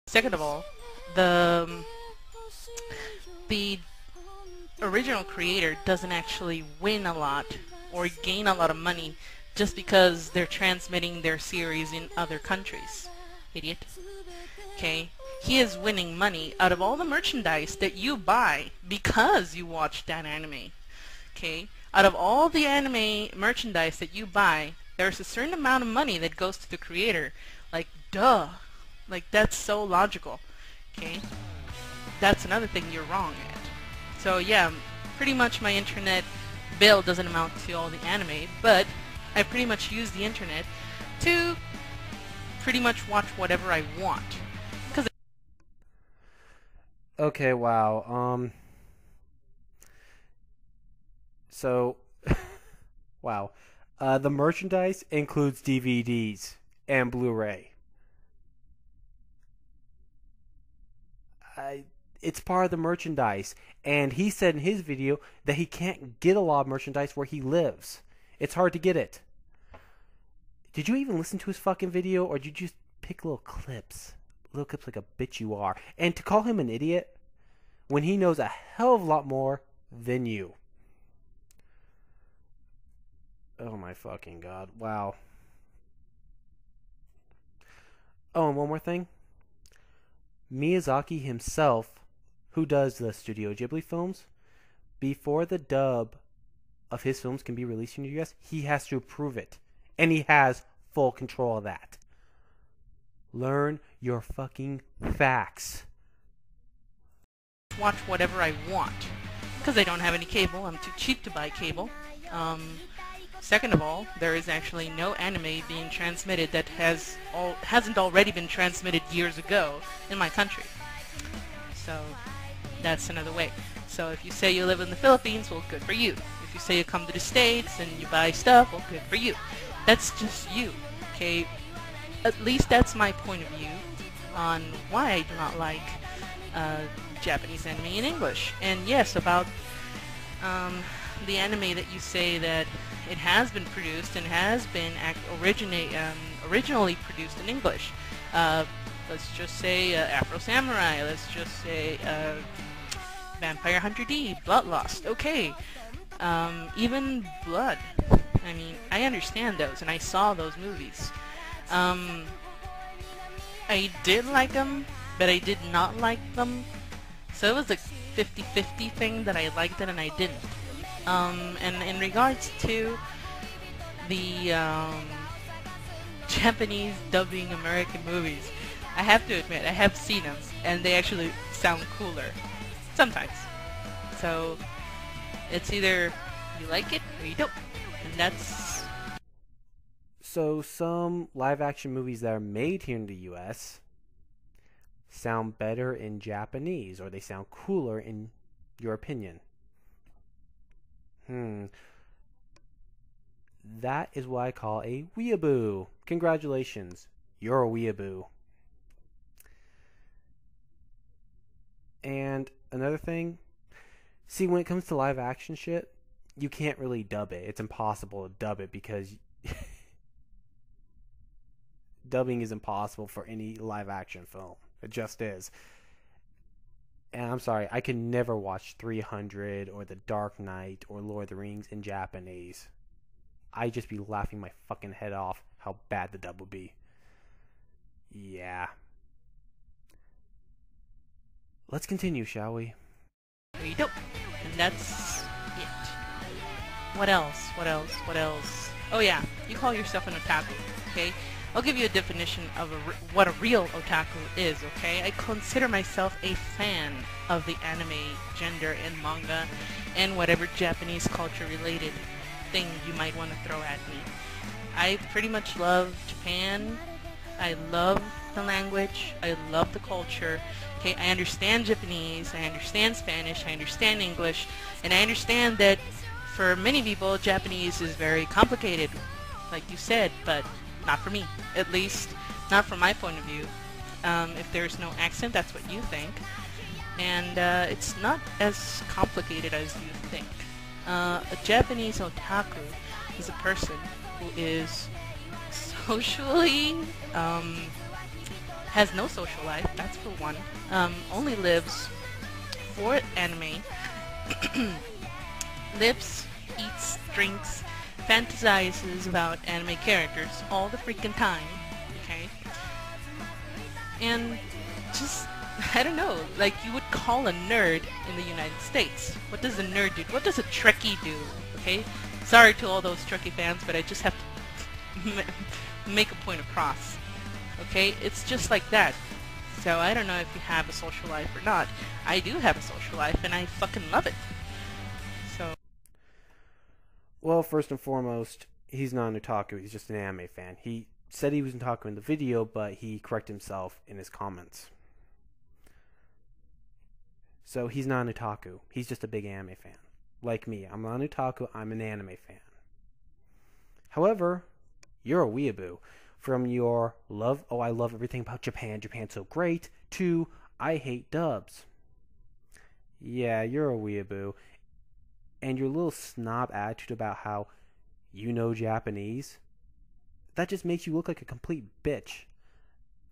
Second of all, the the original creator doesn't actually win a lot or gain a lot of money just because they're transmitting their series in other countries. Idiot. Okay? He is winning money out of all the merchandise that you buy because you watch that anime. Okay? Out of all the anime merchandise that you buy, there's a certain amount of money that goes to the creator. Like, duh. Like, that's so logical. Okay? That's another thing you're wrong at. So yeah, pretty much my internet bill doesn't amount to all the anime, but I pretty much use the internet to pretty much watch whatever I want. Cause Okay, wow. So, wow. The merchandise includes DVDs and Blu-ray. It's part of the merchandise. And he said in his video that he can't get a lot of merchandise where he lives. It's hard to get it. Did you even listen to his fucking video, or did you just pick little clips? Little clips like a bitch you are. And to call him an idiot when he knows a hell of a lot more than you. Oh my fucking god. Wow. Oh, and one more thing. Miyazaki himself, who does the Studio Ghibli films, before the dub of his films can be released in the US, he has to approve it. And he has full control of that. Learn your fucking facts. watch whatever I want. Because I don't have any cable, I'm too cheap to buy cable. Second of all, there is actually no anime being transmitted that hasn't already been transmitted years ago in my country. So that's another way. So if you say you live in the Philippines, well, good for you. If you say you come to the States and you buy stuff, well, good for you. That's just you, okay? At least that's my point of view on why I do not like Japanese anime in English. And yes, about the anime that you say that it has been produced and has been originally produced in English. Let's just say Afro Samurai. Let's just say Vampire Hunter D, Bloodlust. Okay, even Blood. I mean, I understand those, and I saw those movies. I did like them, but I did not like them. So it was a 50-50 thing that I liked it and I didn't. And in regards to the Japanese dubbing American movies, I have to admit, I have seen them, and they actually sound cooler. Sometimes. So, it's either you like it or you don't. And that's... So some live action movies that are made here in the US sound better in Japanese, or they sound cooler in your opinion. That is what I call a weeaboo. Congratulations. You're a weeaboo. And another thing, see, when it comes to live action shit, you can't really dub it. It's impossible to dub it because dubbing is impossible for any live action film. It just is. And I'm sorry, I can never watch 300 or The Dark Knight or Lord of the Rings in Japanese. I'd just be laughing my fucking head off how bad the dub would be. Yeah. Let's continue, shall we? or you don't. And that's it. What else? What else? What else? Oh yeah, you call yourself an otaku, okay? I'll give you a definition of what a real otaku is, okay? I consider myself a fan of the anime, gender, and manga, and whatever Japanese culture-related thing you might want to throw at me. I pretty much love Japan. I love the language. I love the culture. Okay, I understand Japanese. I understand Spanish. I understand English. And I understand that for many people, Japanese is very complicated, like you said, but not for me. At least, not from my point of view. If there's no accent, that's what you think. And it's not as complicated as you think. A Japanese otaku is a person who is socially has no social life, that's for one. Only lives for anime. Lives, eats, drinks, fantasizes about anime characters all the freaking time. Okay? And just, I don't know, like you would call a nerd in the United States. What does a nerd do? What does a Trekkie do? Okay? Sorry to all those Trekkie fans, but I just have to make a point across. Okay? It's just like that. So I don't know if you have a social life or not. I do have a social life, and I fucking love it. So. Well, first and foremost, he's not an otaku. He's just an anime fan. He said he was an otaku in the video, but he corrected himself in his comments. So he's not an otaku. He's just a big anime fan. Like me. I'm not an otaku. I'm an anime fan. However, you're a weeaboo. From your love, oh, I love everything about Japan, Japan's so great, to I hate dubs. Yeah, you're a weeaboo. And your little snob attitude about how you know Japanese, that just makes you look like a complete bitch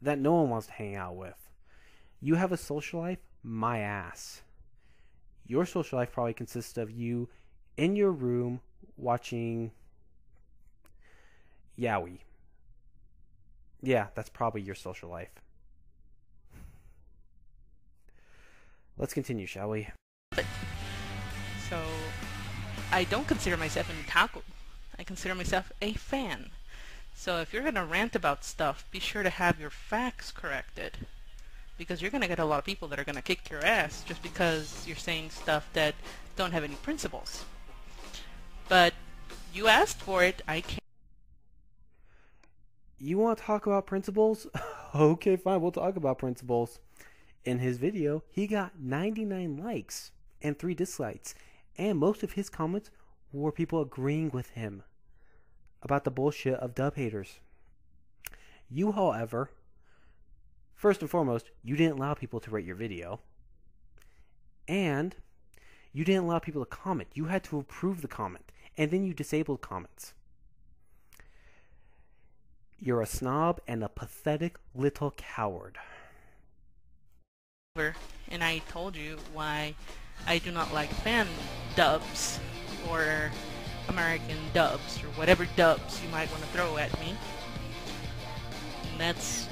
that no one wants to hang out with. You have a social life? My ass. Your social life probably consists of you in your room watching Yaoi. Yeah, that's probably your social life. Let's continue, shall we? So, I don't consider myself an otaku. I consider myself a fan. So if you're going to rant about stuff, be sure to have your facts corrected. Because you're going to get a lot of people that are going to kick your ass just because you're saying stuff that don't have any principles. But you asked for it, I can't. You want to talk about principles? Okay, fine, we'll talk about principles. In his video, he got 99 likes and 3 dislikes, and most of his comments were people agreeing with him about the bullshit of dub haters. You, however, first and foremost, you didn't allow people to rate your video, and you didn't allow people to comment. You had to approve the comment, and then you disabled comments. You're a snob and a pathetic little coward. And I told you why I do not like fan dubs or American dubs or whatever dubs you might want to throw at me. And that's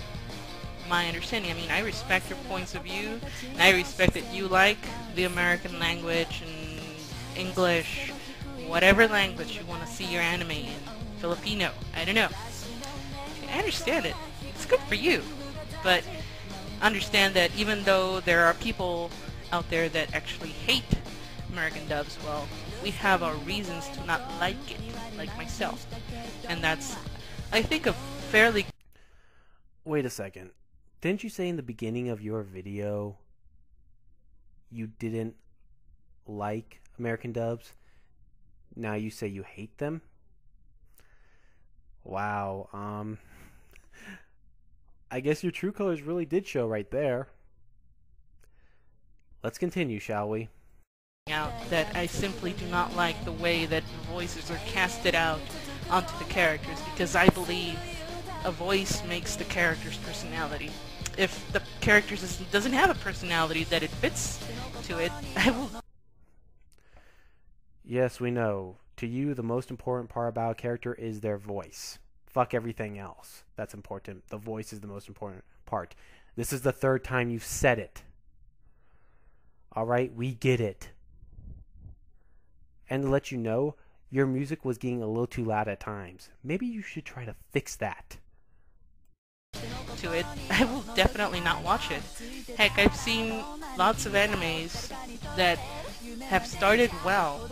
my understanding. I mean, I respect your points of view, and I respect that you like the American language and English, whatever language you want to see your anime in. Filipino, I don't know. I understand it. It's good for you. But understand that even though there are people out there that actually hate American dubs, well, we have our reasons to not like it, like myself. And that's, I think, a fairly... Wait a second. Didn't you say in the beginning of your video you didn't like American dubs? Now you say you hate them? Wow, I guess your true colors really did show right there. Let's continue, shall we? out that I simply do not like the way that the voices are casted out onto the characters, because I believe a voice makes the character's personality. If the character doesn't have a personality that it fits to it, I will... Yes, we know. To you, the most important part about a character is their voice. Fuck everything else. That's important. The voice is the most important part. This is the 3rd time you've said it. Alright, we get it. And to let you know, your music was getting a little too loud at times. Maybe you should try to fix that. To it, I will definitely not watch it. Heck, I've seen lots of animes that have started well,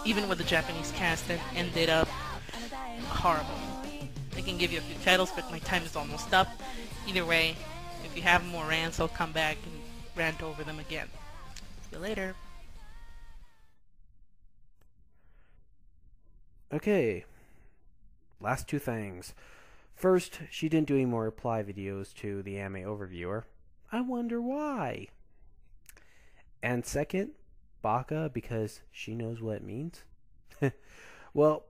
even with the Japanese cast, that ended up horrible. I can give you a few titles, but my time is almost up. Either way, if you have more rants, I'll come back and rant over them again. See you later. Okay. Last 2 things. First, she didn't do any more reply videos to the anime overviewer. I wonder why. And second, Baka, because she knows what it means. Well,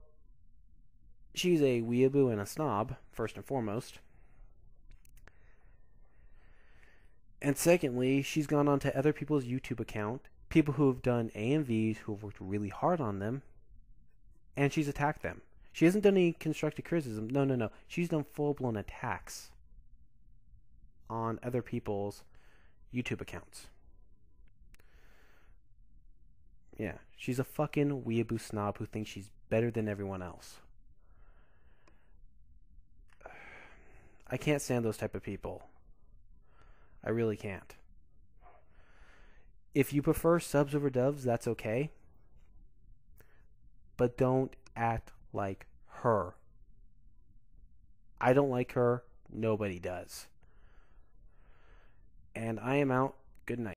she's a weeaboo and a snob, first and foremost. And secondly, she's gone on to other people's YouTube account, people who have done AMVs, who have worked really hard on them, and she's attacked them. She hasn't done any constructive criticism. No. She's done full-blown attacks on other people's YouTube accounts. Yeah, she's a fucking weeaboo snob who thinks she's better than everyone else. I can't stand those type of people. I really can't. If you prefer subs over dubs, that's okay. But don't act like her. I don't like her. Nobody does. And I am out. Good night.